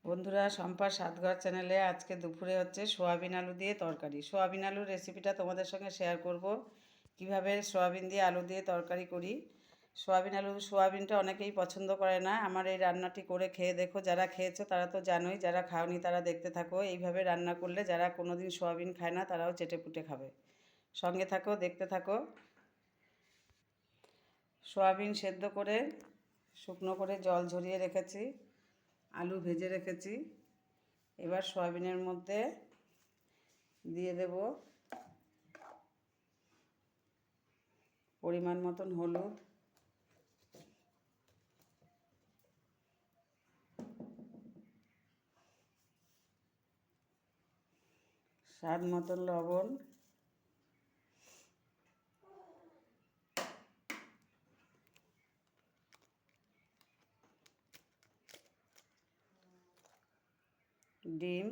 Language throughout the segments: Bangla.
বন্ধুরা, শম্পার স্বাদঘর চ্যানেলে আজকে দুপুরে হচ্ছে সোয়াবিন আলু দিয়ে তরকারি। সোয়াবিন আলুর রেসিপিটা তোমাদের সঙ্গে শেয়ার করব, কিভাবে সোয়াবিন দিয়ে আলু দিয়ে তরকারি করি। সোয়াবিনটা অনেকেই পছন্দ করে না। আমার এই রান্নাটি করে খেয়ে দেখো, যারা খেয়েছো তারা তো জানোই, যারা খাওনি তারা দেখতে থাকো। এইভাবে রান্না করলে যারা কোনোদিন সোয়াবিন খায় না তারাও চেটেপুটে খাবে। সঙ্গে থাকো, দেখতে থাকো। সোয়াবিন সেদ্ধ করে শুকনো করে জল ঝরিয়ে রেখেছি, আলু ভেজে রেখেছি। এবার সয়াবিনের মধ্যে দিয়ে দেব পরিমাণ মতন হলুদ, স্বাদ মতন লবণ, ডিম,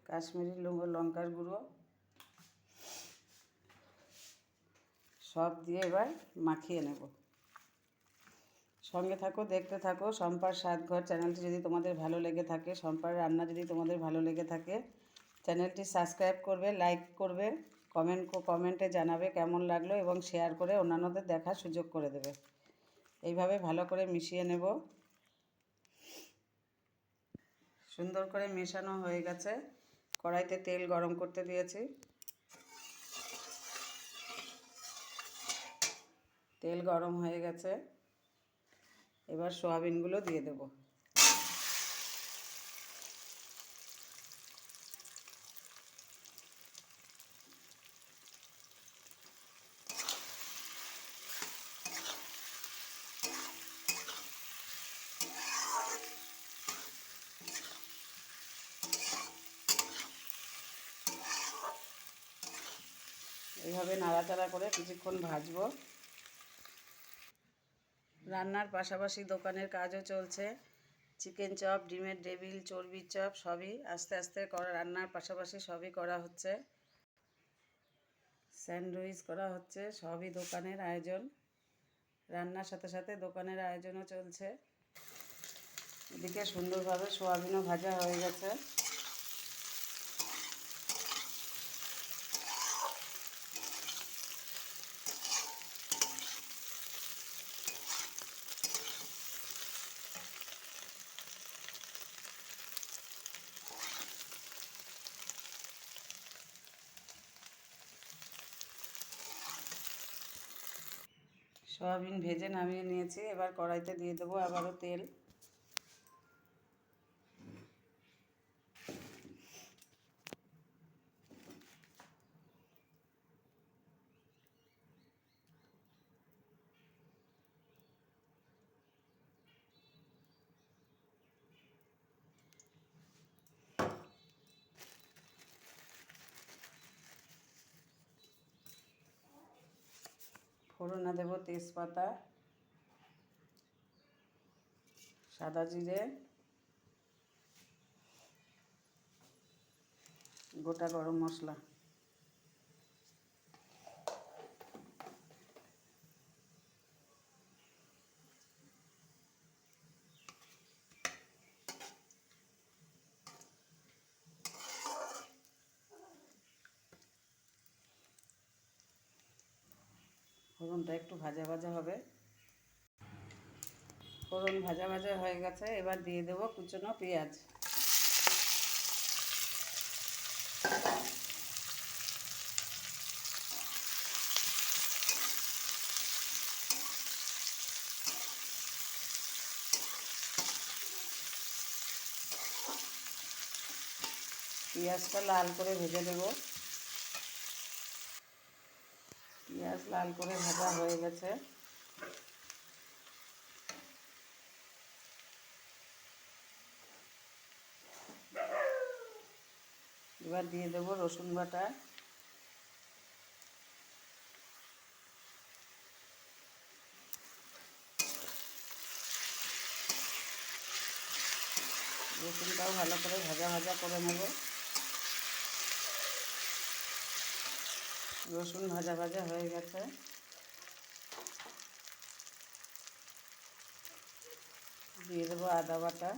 কাশ্মীরি লঙ্কার গুঁড়ো সব দিয়ে এবার মাখিয়ে নেব। সঙ্গে থাকো, দেখতে থাকো। শম্পার স্বাদঘর চ্যানেলটি যদি তোমাদের ভালো লেগে থাকে, শম্পার রান্না যদি তোমাদের ভালো লেগে থাকে, চ্যানেলটি সাবস্ক্রাইব করবে, লাইক করবে, কমেন্টে জানাবে কেমন লাগলো এবং শেয়ার করে অন্যান্যদের দেখার সুযোগ করে দেবে। এইভাবে ভালো করে মিশিয়ে নেব। সুন্দর করে মেশানো হয়ে গেছে। কড়াইতে তেল গরম করতে দিয়েছি। তেল গরম হয়ে গেছে, এবার সোয়াবিনগুলো দিয়ে দেব। এইভাবে নাড়াচাড়া করে কিছুক্ষণ ভাজবো। রান্নার পাশাপাশি দোকানের কাজও চলছে। চিকেন চপ, ডিমের টেবিল, চর্বির চপ সবই আস্তে আস্তে রান্নার পাশাপাশি সবই করা হচ্ছে। স্যান্ডউইচ করা হচ্ছে, সবই দোকানের আয়োজন। রান্নার সাথে সাথে দোকানের আয়োজনও চলছে। এদিকে সুন্দরভাবে সোয়াবিনও ভাজা হয়ে গেছে। সোয়াবিন ভেজে নামিয়ে নিয়েছি, এবার কড়াইতে দিয়ে দেবো আবারও তেল। ফোড়নে দেব তেজপাতা, সাদা জিরে, গোটা গরম মশলা। ফোড়নটা একটু ভাজা ভাজা হবে। ফোড়ন ভাজা ভাজা হয়ে গেছে, এবার দিয়ে দেবো কুচনো পেঁয়াজ। পেঁয়াজটা লাল করে ভেজে দেব। পেঁয়াজ লাল করে ভাজা হয়ে গেছে, এবার দিয়ে দেব রসুন বাটা, রসুনটাও ভালো করে ভাজা ভাজা করে নেব। রসুন ভাজা ভাজা হয়ে গেছে। দিয়ে দেবো আদা বাটা,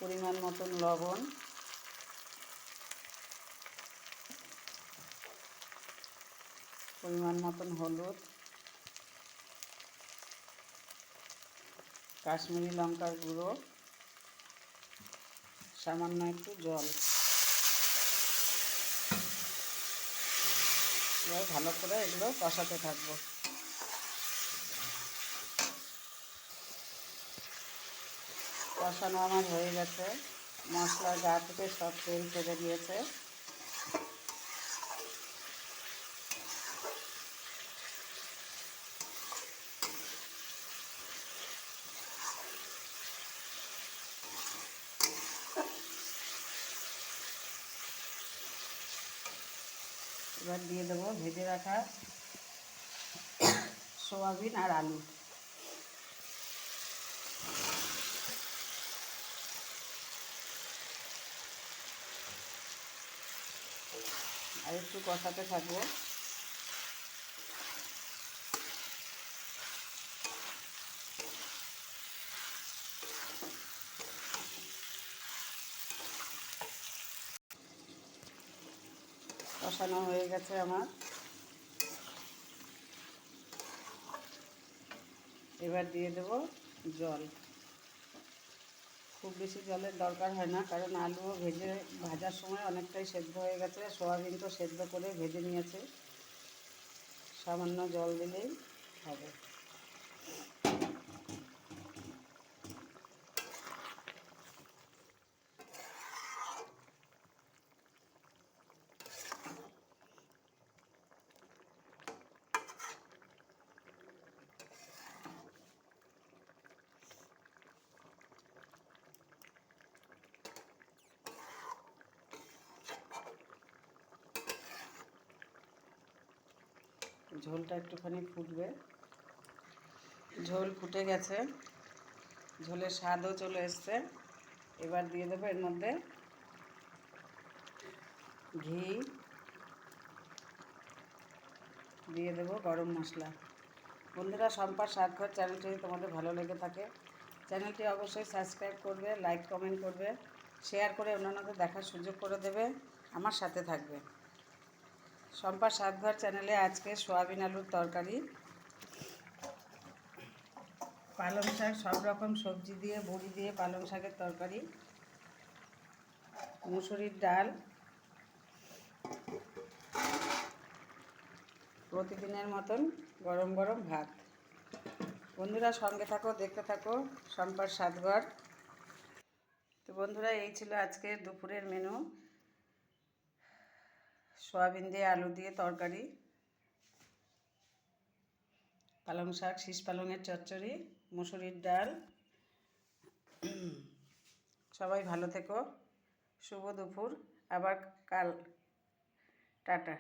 পরিমাণ মতন লবণ, পরিমাণ মতন হলুদ, কাশ্মীরি লঙ্কার গুঁড়ো, সামান্য একটু জল। এবার ভালো করে এগুলো কষাতে থাকবো। কষানো আমার হয়ে গেছে, মশলার গা থেকে সব তেল ছেড়ে দিয়েছে। এবার দিয়ে দেবো ভেজে রাখা সোয়াবিন আর আলু। আর একটু কষাতে থাকবো। কষানো হয়ে গেছে আমার। এবার দিয়ে দেব জল। খুব বেশি জলের দরকার হয় না, কারণ আলুও ভাজার সময় অনেকটাই সেদ্ধ হয়ে গেছে, সোয়াবিন তো সেদ্ধ করে ভেজে নিয়েছে। সামান্য জল দিলেই হবে। ঝোলটা একটুখানি ফুটবে। ঝোল ফুটে গেছে, ঝোলের স্বাদও চলে এসছে। এবার দিয়ে দেবো এর মধ্যে ঘি, দিয়ে দেবো গরম মশলা। বন্ধুরা, শম্পার স্বাদঘর চ্যানেলটি যদি তোমাদের ভালো লেগে থাকে, চ্যানেলটি অবশ্যই সাবস্ক্রাইব করবে, লাইক কমেন্ট করবে, শেয়ার করে অন্যান্যদের দেখার সুযোগ করে দেবে, আমার সাথে থাকবে। শম্পার স্বাদঘর চ্যানেলে আজকে সোয়াবিন আলুর তরকারি, পালং শাক, সব রকম সবজি দিয়ে, বড়ি দিয়ে পালং শাকের তরকারি, মুসুরির ডাল, প্রতিদিনের মতন গরম গরম ভাত। বন্ধুরা, সঙ্গে থাকো, দেখতে থাকো শম্পার স্বাদঘর। তো বন্ধুরা, এই ছিল আজকের দুপুরের মেনু। সোয়াবিন দিয়ে আলু দিয়ে তরকারি, পালং শাক, শীষ পালংয়ের চচ্চড়ি, মুসুরির ডাল। সবাই ভালো থেকো। শুভ দুপুর। আবার কাল। টাটা।